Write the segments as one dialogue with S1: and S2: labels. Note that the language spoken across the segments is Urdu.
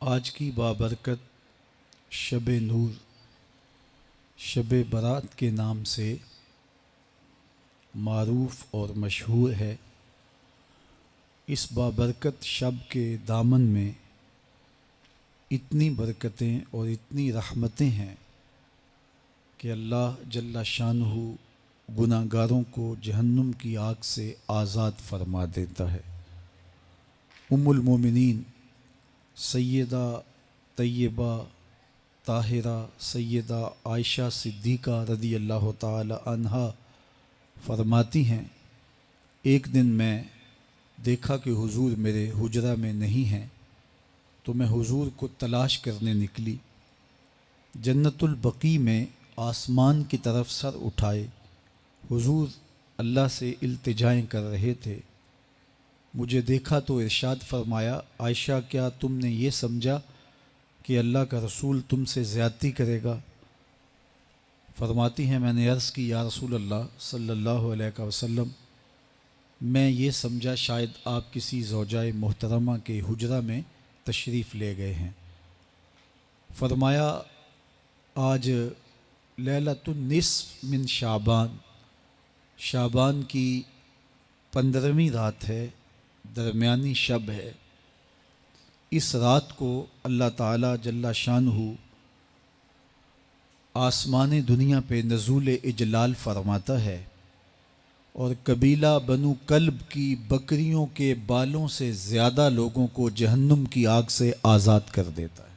S1: آج کی بابرکت شب نور، شب برات کے نام سے معروف اور مشہور ہے۔ اس بابرکت شب کے دامن میں اتنی برکتیں اور اتنی رحمتیں ہیں کہ اللہ جل شانہ گناہ گاروں کو جہنم کی آگ سے آزاد فرما دیتا ہے۔ ام المومنین سیدہ طیبہ طاہرہ سیدہ عائشہ صدیقہ رضی اللہ تعالی عنہا فرماتی ہیں، ایک دن میں دیکھا کہ حضور میرے حجرہ میں نہیں ہیں، تو میں حضور کو تلاش کرنے نکلی۔ جنت البقیع میں آسمان کی طرف سر اٹھائے حضور اللہ سے التجائیں کر رہے تھے۔ مجھے دیکھا تو ارشاد فرمایا، عائشہ کیا تم نے یہ سمجھا کہ اللہ کا رسول تم سے زیادتی کرے گا؟ فرماتی ہیں میں نے عرض کی یا رسول اللہ صلی اللہ علیہ وسلم، میں یہ سمجھا شاید آپ کسی زوجائے محترمہ کے حجرہ میں تشریف لے گئے ہیں۔ فرمایا آج لیلۃ النصف من شعبان، شعبان کی 15ویں رات ہے، درمیانی شب ہے۔ اس رات کو اللہ تعالیٰ جل شانہ آسمان دنیا پہ نزول اجلال فرماتا ہے اور قبیلہ بنو کلب کی بکریوں کے بالوں سے زیادہ لوگوں کو جہنم کی آگ سے آزاد کر دیتا ہے۔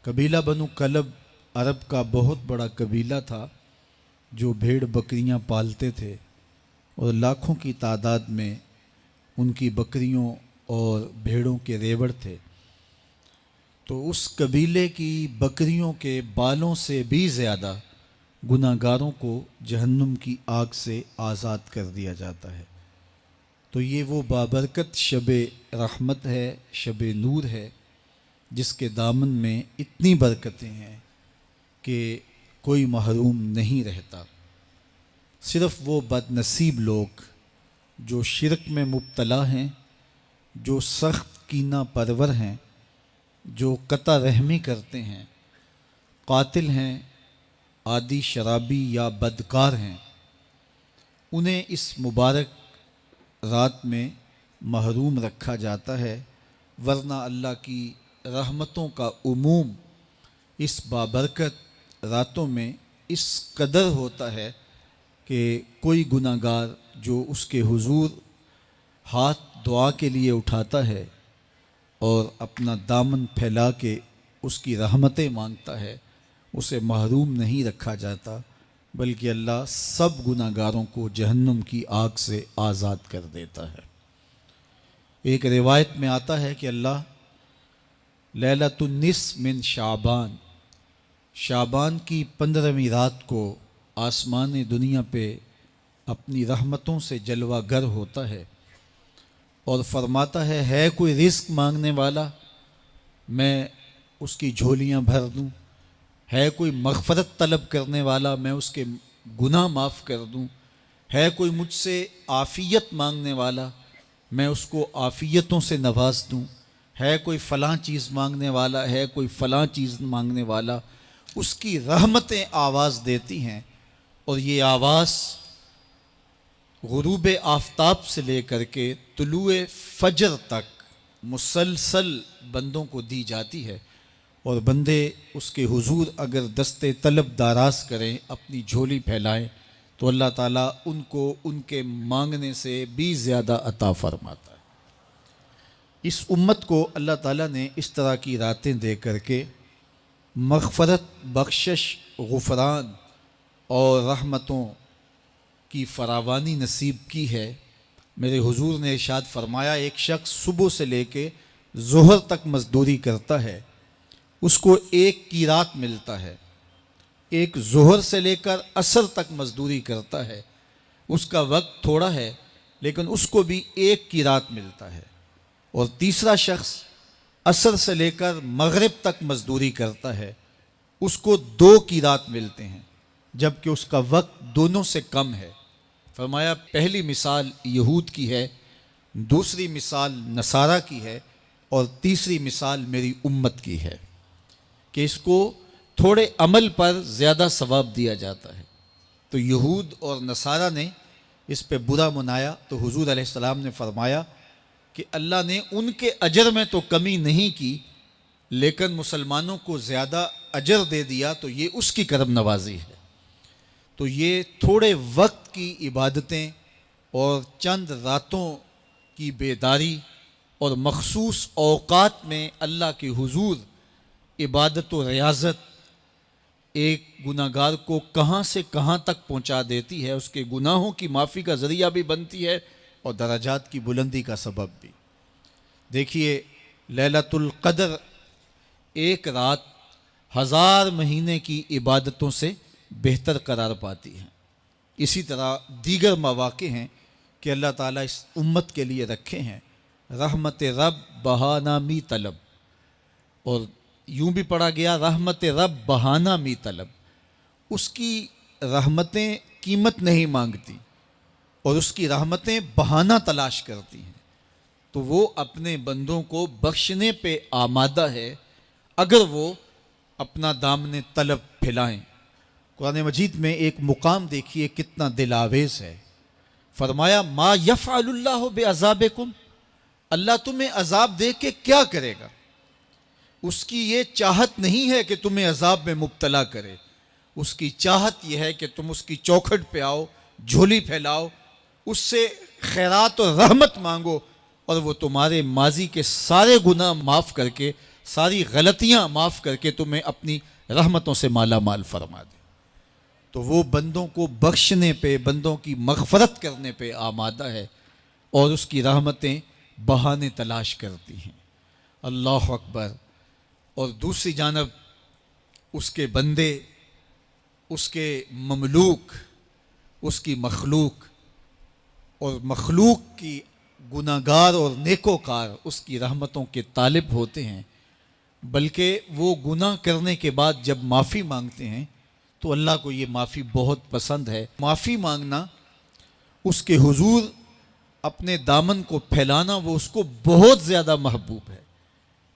S1: قبیلہ بنو کلب عرب کا بہت بڑا قبیلہ تھا جو بھیڑ بکریاں پالتے تھے اور لاکھوں کی تعداد میں ان کی بکریوں اور بھیڑوں کے ریوڑ تھے۔ تو اس قبیلے کی بکریوں کے بالوں سے بھی زیادہ گناہ گاروں کو جہنم کی آگ سے آزاد کر دیا جاتا ہے۔ تو یہ وہ بابرکت شب رحمت ہے، شب نور ہے، جس کے دامن میں اتنی برکتیں ہیں کہ کوئی محروم نہیں رہتا۔ صرف وہ بد نصیب لوگ جو شرک میں مبتلا ہیں، جو سخت کینہ پرور ہیں، جو قطع رحمی کرتے ہیں، قاتل ہیں، عادی شرابی یا بدکار ہیں، انہیں اس مبارک رات میں محروم رکھا جاتا ہے، ورنہ اللہ کی رحمتوں کا عموم اس بابرکت راتوں میں اس قدر ہوتا ہے کہ کوئی گناہ گار جو اس کے حضور ہاتھ دعا کے لیے اٹھاتا ہے اور اپنا دامن پھیلا کے اس کی رحمتیں مانگتا ہے، اسے محروم نہیں رکھا جاتا، بلکہ اللہ سب گناہ گاروں کو جہنم کی آگ سے آزاد کر دیتا ہے۔ ایک روایت میں آتا ہے کہ اللہ لیلۃ النصف من شعبان، شعبان کی 15ویں رات کو آسمان دنیا پہ اپنی رحمتوں سے جلوہ گر ہوتا ہے اور فرماتا ہے کوئی رزق مانگنے والا، میں اس کی جھولیاں بھر دوں، ہے کوئی مغفرت طلب کرنے والا، میں اس کے گناہ معاف کر دوں، ہے کوئی مجھ سے عافیت مانگنے والا، میں اس کو عافیتوں سے نواز دوں، ہے کوئی فلاں چیز مانگنے والا، ہے کوئی فلاں چیز مانگنے والا، اس کی رحمتیں آواز دیتی ہیں اور یہ آواز غروب آفتاب سے لے کر کے طلوع فجر تک مسلسل بندوں کو دی جاتی ہے، اور بندے اس کے حضور اگر دست طلب دراز کریں، اپنی جھولی پھیلائیں، تو اللہ تعالیٰ ان کو ان کے مانگنے سے بھی زیادہ عطا فرماتا ہے۔ اس امت کو اللہ تعالیٰ نے اس طرح کی راتیں دے کر کے مغفرت، بخشش، غفران اور رحمتوں کی فراوانی نصیب کی ہے۔ میرے حضور نے ارشاد فرمایا ایک شخص صبح سے لے کے ظہر تک مزدوری کرتا ہے، اس کو ایک قیراط ملتا ہے۔ ایک ظہر سے لے کر عصر تک مزدوری کرتا ہے، اس کا وقت تھوڑا ہے لیکن اس کو بھی ایک قیراط ملتا ہے۔ اور تیسرا شخص عصر سے لے کر مغرب تک مزدوری کرتا ہے، اس کو 2 قیراط ملتے ہیں، جبکہ اس کا وقت دونوں سے کم ہے۔ فرمایا پہلی مثال یہود کی ہے، دوسری مثال نصارہ کی ہے، اور تیسری مثال میری امت کی ہے کہ اس کو تھوڑے عمل پر زیادہ ثواب دیا جاتا ہے۔ تو یہود اور نصارہ نے اس پہ برا منایا تو حضور علیہ السلام نے فرمایا کہ اللہ نے ان کے اجر میں تو کمی نہیں کی، لیکن مسلمانوں کو زیادہ اجر دے دیا، تو یہ اس کی کرم نوازی ہے۔ تو یہ تھوڑے وقت کی عبادتیں اور چند راتوں کی بیداری اور مخصوص اوقات میں اللہ کے حضور عبادت و ریاضت ایک گناہ گار کو کہاں سے کہاں تک پہنچا دیتی ہے، اس کے گناہوں کی معافی کا ذریعہ بھی بنتی ہے اور درجات کی بلندی کا سبب بھی۔ دیکھیے، لیلۃ القدر ایک رات 1000 مہینے کی عبادتوں سے بہتر قرار پاتی ہے۔ اسی طرح دیگر مواقع ہیں کہ اللہ تعالیٰ اس امت کے لیے رکھے ہیں، رحمت رب بہانہ می طلب، اور یوں بھی پڑھا گیا رحمت رب بہانہ می طلب۔ اس کی رحمتیں قیمت نہیں مانگتی اور اس کی رحمتیں بہانہ تلاش کرتی ہیں، تو وہ اپنے بندوں کو بخشنے پہ آمادہ ہے اگر وہ اپنا دامن طلب پھیلائیں۔ قرآن مجید میں ایک مقام دیکھیے کتنا دل آویز ہے، فرمایا ما یفعل اللہ بعذابکم، اللہ تمہیں عذاب دے کے کیا کرے گا؟ اس کی یہ چاہت نہیں ہے کہ تمہیں عذاب میں مبتلا کرے، اس کی چاہت یہ ہے کہ تم اس کی چوکھٹ پہ آؤ، جھولی پھیلاؤ، اس سے خیرات و رحمت مانگو، اور وہ تمہارے ماضی کے سارے گناہ معاف کر کے، ساری غلطیاں معاف کر کے تمہیں اپنی رحمتوں سے مالا مال فرما دے۔ تو وہ بندوں کو بخشنے پہ، بندوں کی مغفرت کرنے پہ آمادہ ہے اور اس کی رحمتیں بہانے تلاش کرتی ہیں۔ اللہ اکبر۔ اور دوسری جانب اس کے بندے، اس کے مملوک، اس کی مخلوق، اور مخلوق کی گناہ گار اور نیکوکار اس کی رحمتوں کے طالب ہوتے ہیں، بلکہ وہ گناہ کرنے کے بعد جب معافی مانگتے ہیں تو اللہ کو یہ معافی بہت پسند ہے۔ معافی مانگنا، اس کے حضور اپنے دامن کو پھیلانا، وہ اس کو بہت زیادہ محبوب ہے۔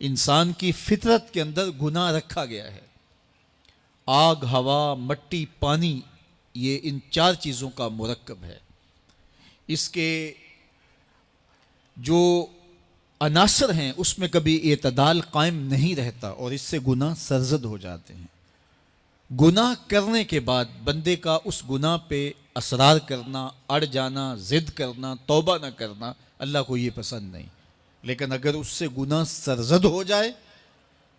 S1: انسان کی فطرت کے اندر گناہ رکھا گیا ہے۔ آگ، ہوا، مٹی، پانی، یہ ان 4 چیزوں کا مرکب ہے۔ اس کے جو عناصر ہیں اس میں کبھی اعتدال قائم نہیں رہتا اور اس سے گناہ سرزد ہو جاتے ہیں۔ گناہ کرنے کے بعد بندے کا اس گناہ پہ اصرار کرنا، اڑ جانا، ضد کرنا، توبہ نہ کرنا، اللہ کو یہ پسند نہیں۔ لیکن اگر اس سے گناہ سرزد ہو جائے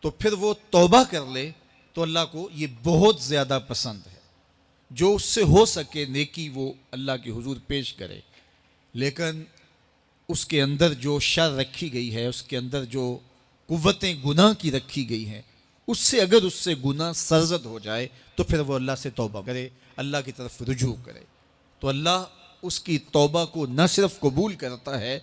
S1: تو پھر وہ توبہ کر لے تو اللہ کو یہ بہت زیادہ پسند ہے۔ جو اس سے ہو سکے نیکی وہ اللہ کے حضور پیش کرے، لیکن اس کے اندر جو شر رکھی گئی ہے، اس کے اندر جو قوتیں گناہ کی رکھی گئی ہیں، اس سے اگر اس سے گناہ سرزد ہو جائے تو پھر وہ اللہ سے توبہ کرے، اللہ کی طرف رجوع کرے، تو اللہ اس کی توبہ کو نہ صرف قبول کرتا ہے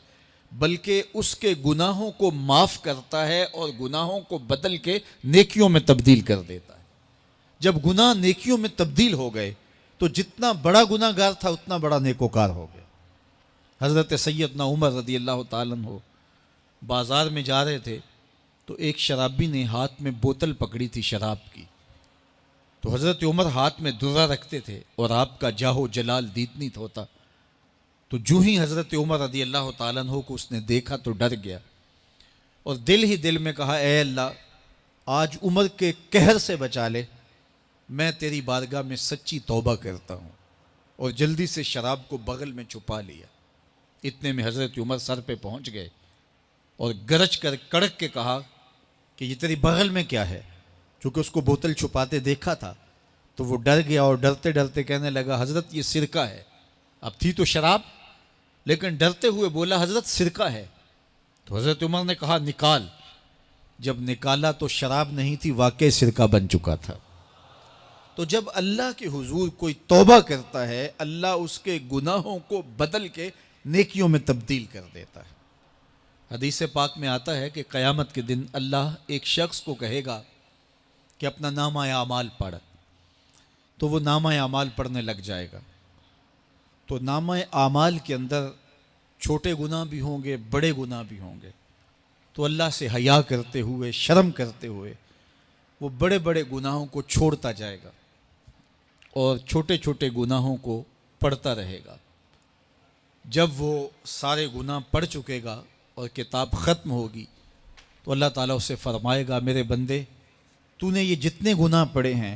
S1: بلکہ اس کے گناہوں کو معاف کرتا ہے اور گناہوں کو بدل کے نیکیوں میں تبدیل کر دیتا ہے۔ جب گناہ نیکیوں میں تبدیل ہو گئے تو جتنا بڑا گناہ گار تھا اتنا بڑا نیکوکار ہو گیا۔ حضرت سیدنا عمر رضی اللہ تعالیٰ عنہ بازار میں جا رہے تھے تو ایک شرابی نے ہاتھ میں بوتل پکڑی تھی شراب کی، تو حضرت عمر ہاتھ میں درہ رکھتے تھے اور آپ کا جاہ و جلال دیدنیت ہوتا، تو جو ہی حضرت عمر رضی اللہ تعالیٰ عنہ کو اس نے دیکھا تو ڈر گیا اور دل ہی دل میں کہا، اے اللہ آج عمر کے قہر سے بچا لے، میں تیری بارگاہ میں سچی توبہ کرتا ہوں، اور جلدی سے شراب کو بغل میں چھپا لیا۔ اتنے میں حضرت عمر سر پہ پہنچ گئے اور گرج کر کڑک کے کہا کہ یہ تیری بغل میں کیا ہے؟ چونکہ اس کو بوتل چھپاتے دیکھا تھا تو وہ ڈر گیا اور ڈرتے ڈرتے کہنے لگا، حضرت یہ سرکہ ہے۔ اب تھی تو شراب، لیکن ڈرتے ہوئے بولا، حضرت سرکہ ہے۔ تو حضرت عمر نے کہا، نکال۔ جب نکالا تو شراب نہیں تھی، واقعی سرکہ بن چکا تھا۔ تو جب اللہ کے حضور کوئی توبہ کرتا ہے، اللہ اس کے گناہوں کو بدل کے نیکیوں میں تبدیل کر دیتا ہے۔ حدیث پاک میں آتا ہے کہ قیامت کے دن اللہ ایک شخص کو کہے گا کہ اپنا نامہ اعمال پڑھ، تو وہ نامہ اعمال پڑھنے لگ جائے گا۔ تو نامہ اعمال کے اندر چھوٹے گناہ بھی ہوں گے، بڑے گناہ بھی ہوں گے، تو اللہ سے حیا کرتے ہوئے، شرم کرتے ہوئے وہ بڑے بڑے گناہوں کو چھوڑتا جائے گا اور چھوٹے چھوٹے گناہوں کو پڑھتا رہے گا۔ جب وہ سارے گناہ پڑھ چکے گا اور کتاب ختم ہوگی تو اللہ تعالیٰ اسے فرمائے گا، میرے بندے تو نے یہ جتنے گناہ پڑھے ہیں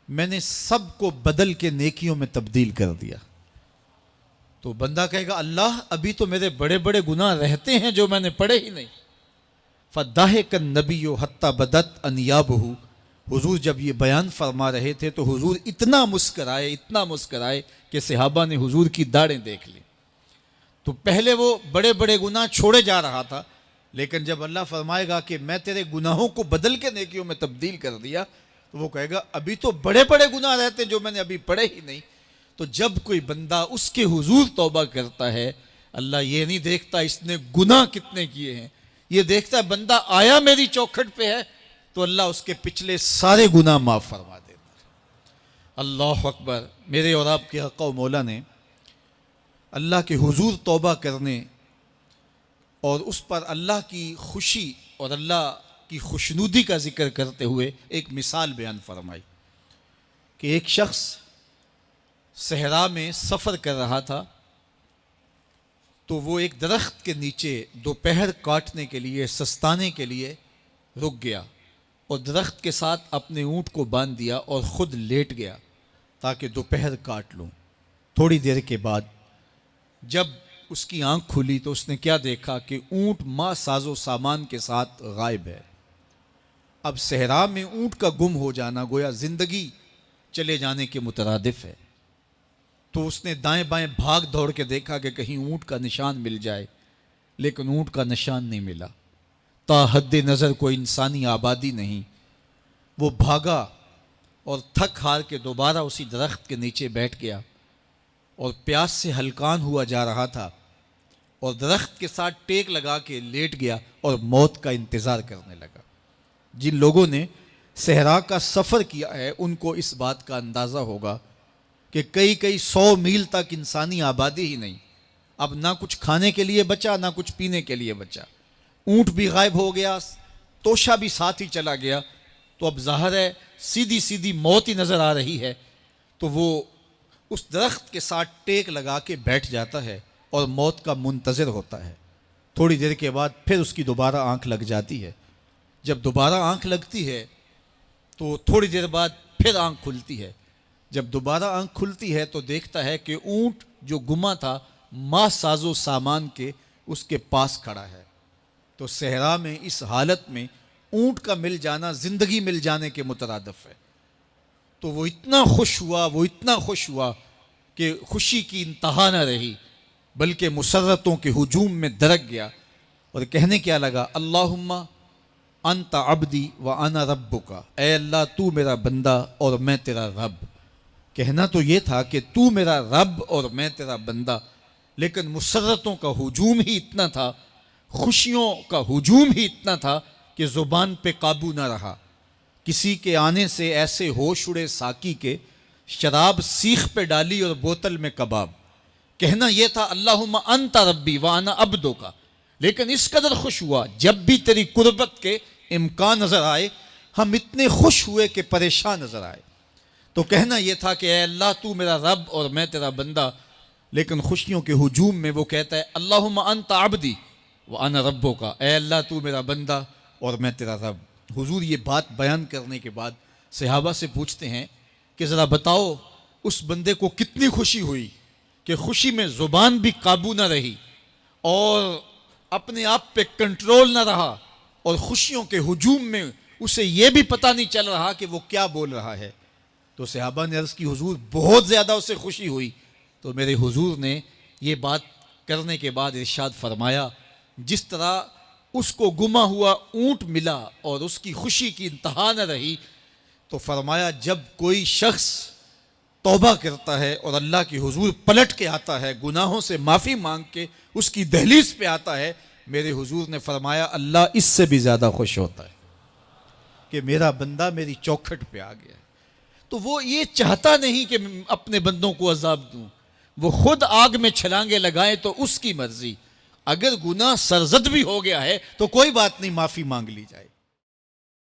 S1: میں نے سب کو بدل کے نیکیوں میں تبدیل کر دیا۔ تو بندہ کہے گا، اللہ ابھی تو میرے بڑے بڑے گناہ رہتے ہیں جو میں نے پڑھے ہی نہیں۔ فَضَحِكَ النَّبِيُّ حَتَّى بَدَتْ أَنْيَابُهُ، حضور جب یہ بیان فرما رہے تھے تو حضور اتنا مسکرائے کہ صحابہ نے حضور کی داڑھیں دیکھ لی۔ تو پہلے وہ بڑے بڑے گناہ چھوڑے جا رہا تھا، لیکن جب اللہ فرمائے گا کہ میں تیرے گناہوں کو بدل کے نیکیوں میں تبدیل کر دیا، تو وہ کہے گا ابھی تو بڑے بڑے گناہ رہتے جو میں نے ابھی پڑھے ہی نہیں۔ تو جب کوئی بندہ اس کے حضور توبہ کرتا ہے، اللہ یہ نہیں دیکھتا اس نے گناہ کتنے کیے ہیں، یہ دیکھتا ہے بندہ آیا میری چوکھٹ پہ ہے تو اللہ اس کے پچھلے سارے گناہ معاف فرما دیتا ہے۔ اللہ اکبر۔ میرے اور آپ کے آقا و مولا نے اللہ کے حضور توبہ کرنے اور اس پر اللہ کی خوشی اور اللہ کی خوشنودی کا ذکر کرتے ہوئے ایک مثال بیان فرمائی کہ ایک شخص صحرا میں سفر کر رہا تھا، تو وہ ایک درخت کے نیچے دوپہر کاٹنے کے لیے، سستانے کے لیے رک گیا اور درخت کے ساتھ اپنے اونٹ کو باندھ دیا اور خود لیٹ گیا تاکہ دوپہر کاٹ لوں۔ تھوڑی دیر کے بعد جب اس کی آنکھ کھلی تو اس نے کیا دیکھا کہ اونٹ ماں ساز و سامان کے ساتھ غائب ہے۔ اب صحرا میں اونٹ کا گم ہو جانا گویا زندگی چلے جانے کے مترادف ہے۔ تو اس نے دائیں بائیں بھاگ دوڑ کے دیکھا کہ کہیں اونٹ کا نشان مل جائے، لیکن اونٹ کا نشان نہیں ملا۔ تا حد نظر کوئی انسانی آبادی نہیں۔ وہ بھاگا اور تھک ہار کے دوبارہ اسی درخت کے نیچے بیٹھ گیا اور پیاس سے ہلکان ہوا جا رہا تھا اور درخت کے ساتھ ٹیک لگا کے لیٹ گیا اور موت کا انتظار کرنے لگا۔ جن لوگوں نے صحرا کا سفر کیا ہے ان کو اس بات کا اندازہ ہوگا کہ کئی 100 میل تک انسانی آبادی ہی نہیں، اب نہ کچھ کھانے کے لیے بچا نہ کچھ پینے کے لیے بچا، اونٹ بھی غائب ہو گیا، توشہ بھی ساتھ ہی چلا گیا، تو اب ظاہر ہے سیدھی موت ہی نظر آ رہی ہے۔ تو وہ اس درخت کے ساتھ ٹیک لگا کے بیٹھ جاتا ہے اور موت کا منتظر ہوتا ہے۔ تھوڑی دیر کے بعد پھر اس کی دوبارہ آنکھ لگ جاتی ہے۔ جب دوبارہ آنکھ لگتی ہے تو تھوڑی دیر بعد پھر آنکھ کھلتی ہے۔ جب دوبارہ آنکھ کھلتی ہے تو دیکھتا ہے کہ اونٹ جو گما تھا ماں ساز و سامان کے اس کے پاس کھڑا ہے۔ تو صحرا میں اس حالت میں اونٹ کا مل جانا زندگی مل جانے کے مترادف ہے۔ تو وہ اتنا خوش ہوا کہ خوشی کی انتہا نہ رہی، بلکہ مسرتوں کے ہجوم میں درک گیا اور کہنے کیا لگا، اللہم انت عبدی وانا ربک، اے اللہ تو میرا بندہ اور میں تیرا رب۔ کہنا تو یہ تھا کہ تو میرا رب اور میں تیرا بندہ، لیکن مسرتوں کا ہجوم ہی اتنا تھا، خوشیوں کا ہجوم ہی اتنا تھا کہ زبان پہ قابو نہ رہا۔ کسی کے آنے سے ایسے ہوش اڑے ساقی کے، شراب سیخ پہ ڈالی اور بوتل میں کباب۔ کہنا یہ تھا اللہم انت ربی وانا عبدک، لیکن اس قدر خوش ہوا جب بھی تیری قربت کے امکان نظر آئے ہم اتنے خوش ہوئے کہ پریشان نظر آئے۔ تو کہنا یہ تھا کہ اے اللہ تو میرا رب اور میں تیرا بندہ، لیکن خوشیوں کے ہجوم میں وہ کہتا ہے اللہم انت عبدی وانا ربک، اے اللہ تو میرا بندہ اور میں تیرا رب۔ حضور یہ بات بیان کرنے کے بعد صحابہ سے پوچھتے ہیں کہ ذرا بتاؤ اس بندے کو کتنی خوشی ہوئی کہ خوشی میں زبان بھی قابو نہ رہی اور اپنے آپ پہ کنٹرول نہ رہا، اور خوشیوں کے ہجوم میں اسے یہ بھی پتہ نہیں چل رہا کہ وہ کیا بول رہا ہے۔ تو صحابہ نے عرض کی حضور بہت زیادہ اسے خوشی ہوئی۔ تو میرے حضور نے یہ بات کرنے کے بعد ارشاد فرمایا، جس طرح اس کو گما ہوا اونٹ ملا اور اس کی خوشی کی انتہا نہ رہی، تو فرمایا جب کوئی شخص توبہ کرتا ہے اور اللہ کی حضور پلٹ کے آتا ہے، گناہوں سے معافی مانگ کے اس کی دہلیز پہ آتا ہے، میرے حضور نے فرمایا اللہ اس سے بھی زیادہ خوش ہوتا ہے کہ میرا بندہ میری چوکھٹ پہ آ گیا ہے۔ تو وہ یہ چاہتا نہیں کہ اپنے بندوں کو عذاب دوں، وہ خود آگ میں چھلانگے لگائیں تو اس کی مرضی، اگر گناہ سرزد بھی ہو گیا ہے تو کوئی بات نہیں، معافی مانگ لی جائے.